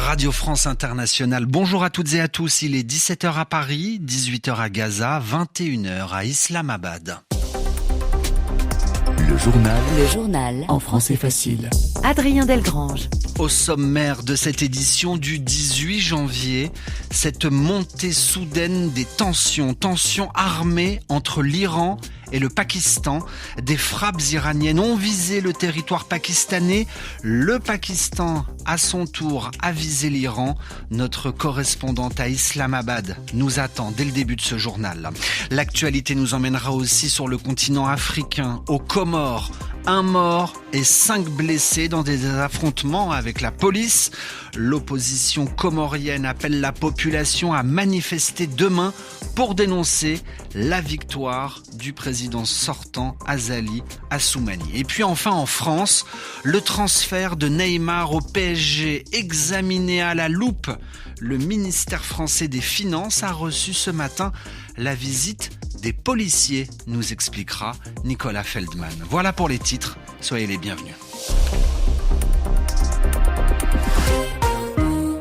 Radio France Internationale. Bonjour à toutes et à tous. Il est 17h à Paris, 18h à Gaza, 21h à Islamabad. Le journal en français facile. Adrien Delgrange. Au sommaire de cette édition du 18 janvier, cette montée soudaine des tensions armées entre l'Iran et le Pakistan. Des frappes iraniennes ont visé le territoire pakistanais. Le Pakistan, à son tour, a visé l'Iran. Notre correspondante à Islamabad nous attend dès le début de ce journal. L'actualité nous emmènera aussi sur le continent africain, aux Comores. 1 mort et 5 blessés dans des affrontements avec la police. L'opposition comorienne appelle la population à manifester demain pour dénoncer la victoire du président sortant Azali Assoumani. Et puis enfin en France, le transfert de Neymar au PSG examiné à la loupe. Le ministère français des Finances a reçu ce matin la visite des policiers, nous expliquera Nicolas Feldman. Voilà pour les titres, soyez les bienvenus.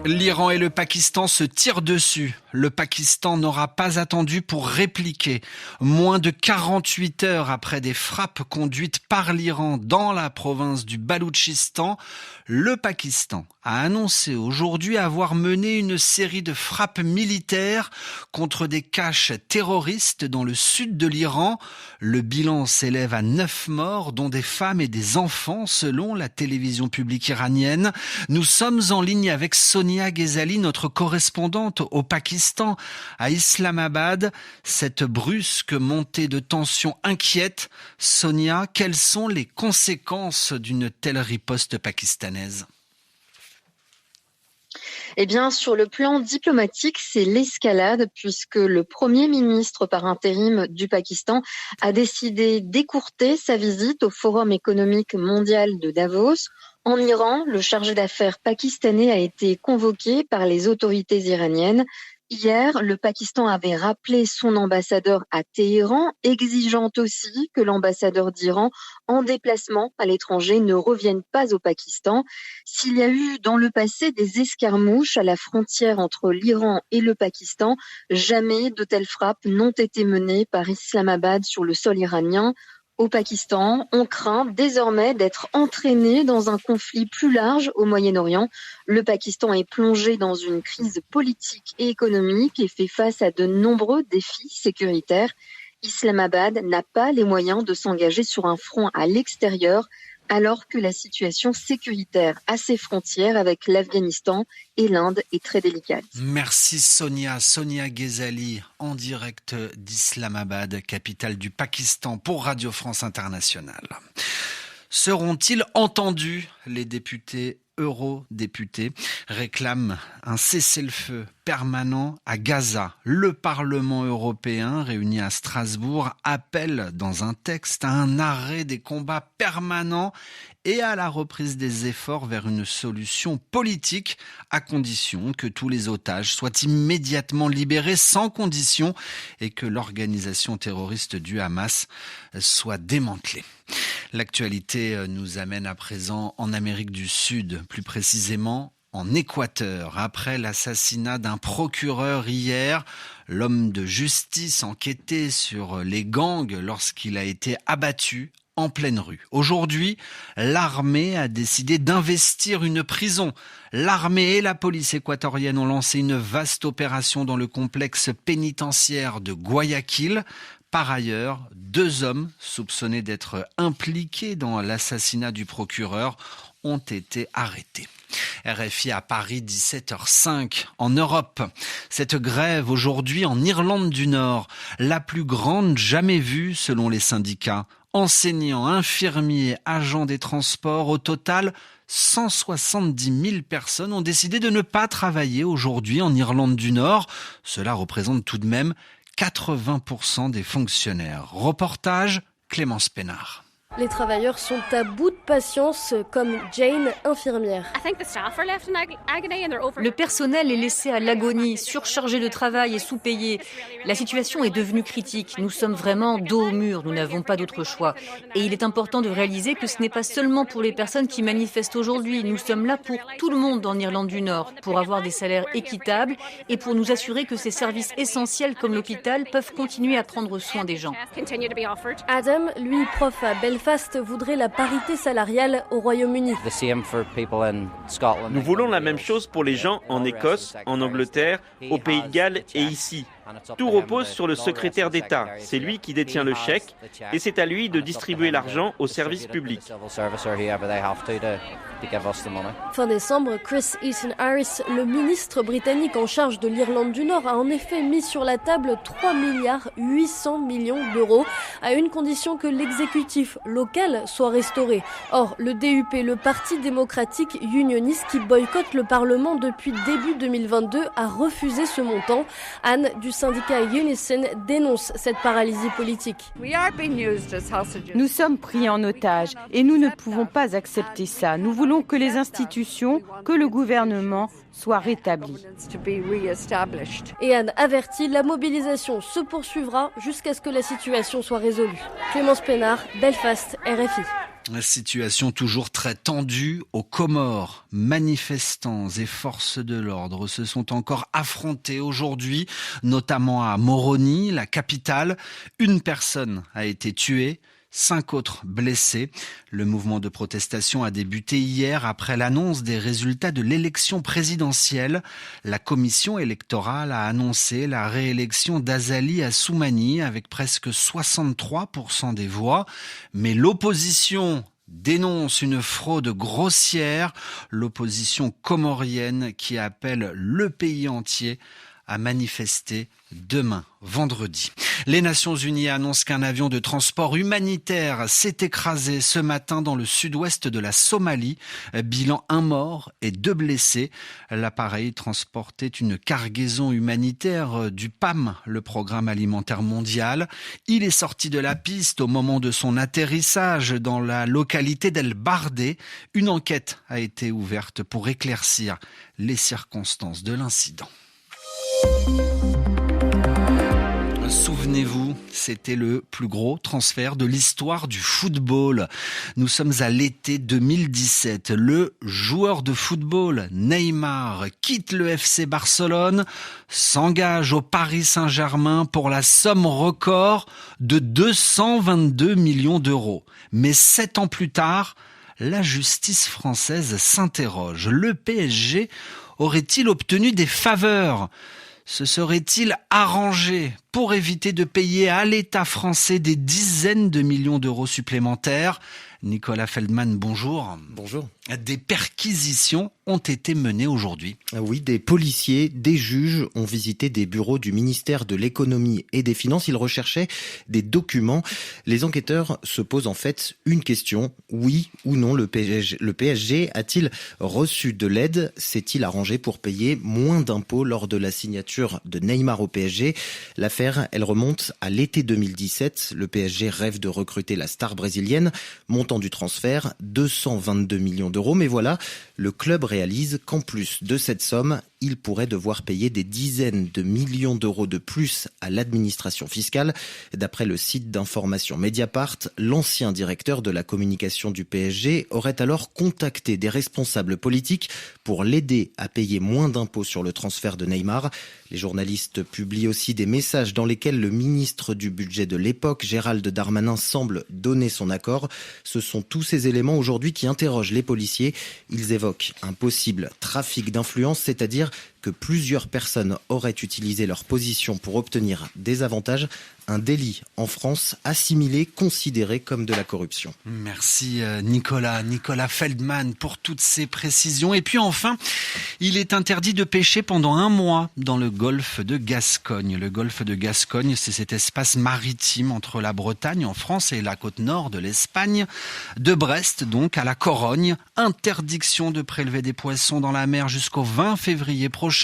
L'Iran et le Pakistan se tirent dessus. Le Pakistan n'aura pas attendu pour répliquer. Moins de 48 heures après des frappes conduites par l'Iran dans la province du Baloutchistan, le Pakistan a annoncé aujourd'hui avoir mené une série de frappes militaires contre des caches terroristes dans le sud de l'Iran. Le bilan s'élève à 9 morts, dont des femmes et des enfants, selon la télévision publique iranienne. Nous sommes en ligne avec Sonia Ghezali, notre correspondante au Pakistan, à Islamabad. Cette brusque montée de tension inquiète. Sonia, quelles sont les conséquences d'une telle riposte pakistanaise ? Eh bien, sur le plan diplomatique, c'est l'escalade puisque le Premier ministre par intérim du Pakistan a décidé d'écourter sa visite au Forum économique mondial de Davos. En Iran, le chargé d'affaires pakistanais a été convoqué par les autorités iraniennes. Hier, le Pakistan avait rappelé son ambassadeur à Téhéran, exigeant aussi que l'ambassadeur d'Iran en déplacement à l'étranger ne revienne pas au Pakistan. S'il y a eu dans le passé des escarmouches à la frontière entre l'Iran et le Pakistan, jamais de telles frappes n'ont été menées par Islamabad sur le sol iranien. Au Pakistan, on craint désormais d'être entraîné dans un conflit plus large au Moyen-Orient. Le Pakistan est plongé dans une crise politique et économique et fait face à de nombreux défis sécuritaires. Islamabad n'a pas les moyens de s'engager sur un front à l'extérieur, alors que la situation sécuritaire à ses frontières avec l'Afghanistan et l'Inde est très délicate. Merci Sonia Ghezali, en direct d'Islamabad, capitale du Pakistan, pour Radio France Internationale. Seront-ils entendus? Les eurodéputés réclament un cessez-le-feu permanent à Gaza. Le Parlement européen, réuni à Strasbourg, appelle dans un texte à un arrêt des combats permanents et à la reprise des efforts vers une solution politique, à condition que tous les otages soient immédiatement libérés sans condition et que l'organisation terroriste du Hamas soit démantelée. L'actualité nous amène à présent en Amérique du Sud, plus précisément en Équateur. Après l'assassinat d'un procureur hier, l'homme de justice enquêtait sur les gangs lorsqu'il a été abattu en pleine rue. Aujourd'hui, l'armée a décidé d'investir une prison. L'armée et la police équatorienne ont lancé une vaste opération dans le complexe pénitentiaire de Guayaquil. Par ailleurs, 2 hommes soupçonnés d'être impliqués dans l'assassinat du procureur ont été arrêtés. RFI à Paris, 17h05. En Europe, cette grève aujourd'hui en Irlande du Nord, la plus grande jamais vue selon les syndicats. Enseignants, infirmiers, agents des transports, au total 170 000 personnes ont décidé de ne pas travailler aujourd'hui en Irlande du Nord. Cela représente tout de même 80% des fonctionnaires. Reportage Clémence Pénard. Les travailleurs sont à bout de patience, comme Jane, infirmière. Le personnel est laissé à l'agonie, surchargé de travail et sous-payé. La situation est devenue critique. Nous sommes vraiment dos au mur, nous n'avons pas d'autre choix. Et il est important de réaliser que ce n'est pas seulement pour les personnes qui manifestent aujourd'hui. Nous sommes là pour tout le monde en Irlande du Nord, pour avoir des salaires équitables et pour nous assurer que ces services essentiels comme l'hôpital peuvent continuer à prendre soin des gens. Adam, lui prof à Belfast, voudrait la parité salariale au Royaume-Uni. Nous voulons la même chose pour les gens en Écosse, en Angleterre, au Pays de Galles et ici. Tout repose sur le secrétaire d'État. C'est lui qui détient le chèque et c'est à lui de distribuer l'argent aux services publics. Fin décembre, Chris Eaton-Harris, le ministre britannique en charge de l'Irlande du Nord, a en effet mis sur la table 3,8 milliards d'euros à une condition que l'exécutif local soit restauré. Or, le DUP, le Parti démocratique unioniste qui boycotte le Parlement depuis début 2022, a refusé ce montant. Anne, du syndicat Unison, dénonce cette paralysie politique. Nous sommes pris en otage et nous ne pouvons pas accepter ça. Nous voulons que les institutions, que le gouvernement soient rétablis. Et Anne avertit, la mobilisation se poursuivra jusqu'à ce que la situation soit résolue. Clémence Pénard, Belfast, RFI. La situation toujours très tendue aux Comores. Manifestants et forces de l'ordre se sont encore affrontés aujourd'hui, notamment à Moroni, la capitale. Une personne a été tuée. 5 autres blessés. Le mouvement de protestation a débuté hier après l'annonce des résultats de l'élection présidentielle. La commission électorale a annoncé la réélection d'Azali Assoumani avec presque 63% des voix. Mais l'opposition dénonce une fraude grossière. L'opposition comorienne qui appelle le pays entier à manifester demain, vendredi. Les Nations Unies annoncent qu'un avion de transport humanitaire s'est écrasé ce matin dans le sud-ouest de la Somalie. Bilan 1 mort et 2 blessés. L'appareil transportait une cargaison humanitaire du PAM, le Programme alimentaire mondial. Il est sorti de la piste au moment de son atterrissage dans la localité d'El Bardé. Une enquête a été ouverte pour éclaircir les circonstances de l'incident. Souvenez-vous, c'était le plus gros transfert de l'histoire du football. Nous sommes à l'été 2017. Le joueur de football Neymar quitte le FC Barcelone, s'engage au Paris Saint-Germain pour la somme record de 222 millions d'euros. Mais 7 ans plus tard, la justice française s'interroge. Le PSG aurait-il obtenu des faveurs ? Se serait-il arrangé pour éviter de payer à l'État français des dizaines de millions d'euros supplémentaires ? Nicolas Feldman, bonjour. Bonjour. Des perquisitions ont été menées aujourd'hui. Oui, des policiers, des juges ont visité des bureaux du ministère de l'économie et des finances. Ils recherchaient des documents. Les enquêteurs se posent en fait une question. Oui ou non, le PSG a-t-il reçu de l'aide ? S'est-il arrangé pour payer moins d'impôts lors de la signature de Neymar au PSG ? L'affaire, elle remonte à l'été 2017. Le PSG rêve de recruter la star brésilienne. Montant du transfert, 222 millions d'euros. Mais voilà, le club réalise qu'en plus de cette somme, il pourrait devoir payer des dizaines de millions d'euros de plus à l'administration fiscale. D'après le site d'information Mediapart, l'ancien directeur de la communication du PSG aurait alors contacté des responsables politiques pour l'aider à payer moins d'impôts sur le transfert de Neymar. Les journalistes publient aussi des messages dans lesquels le ministre du budget de l'époque, Gérald Darmanin, semble donner son accord. Ce sont tous ces éléments aujourd'hui qui interrogent les policiers. Ils évoquent un possible trafic d'influence, c'est-à-dire que plusieurs personnes auraient utilisé leur position pour obtenir des avantages, un délit en France assimilé, considéré comme de la corruption. Merci Nicolas Feldman pour toutes ces précisions. Et puis enfin, il est interdit de pêcher pendant 1 mois dans le golfe de Gascogne. Le golfe de Gascogne, c'est cet espace maritime entre la Bretagne en France et la côte nord de l'Espagne. De Brest donc à la Corogne, interdiction de prélever des poissons dans la mer jusqu'au 20 février prochain.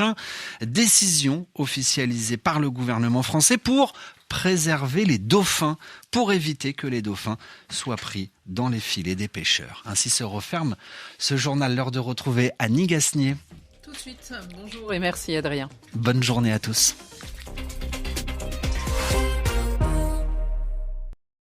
Décision officialisée par le gouvernement français pour préserver les dauphins pour éviter que les dauphins soient pris dans les filets des pêcheurs. Ainsi se referme ce journal. L'heure de retrouver Annie Gasnier. Tout de suite, bonjour et merci Adrien. Bonne journée à tous.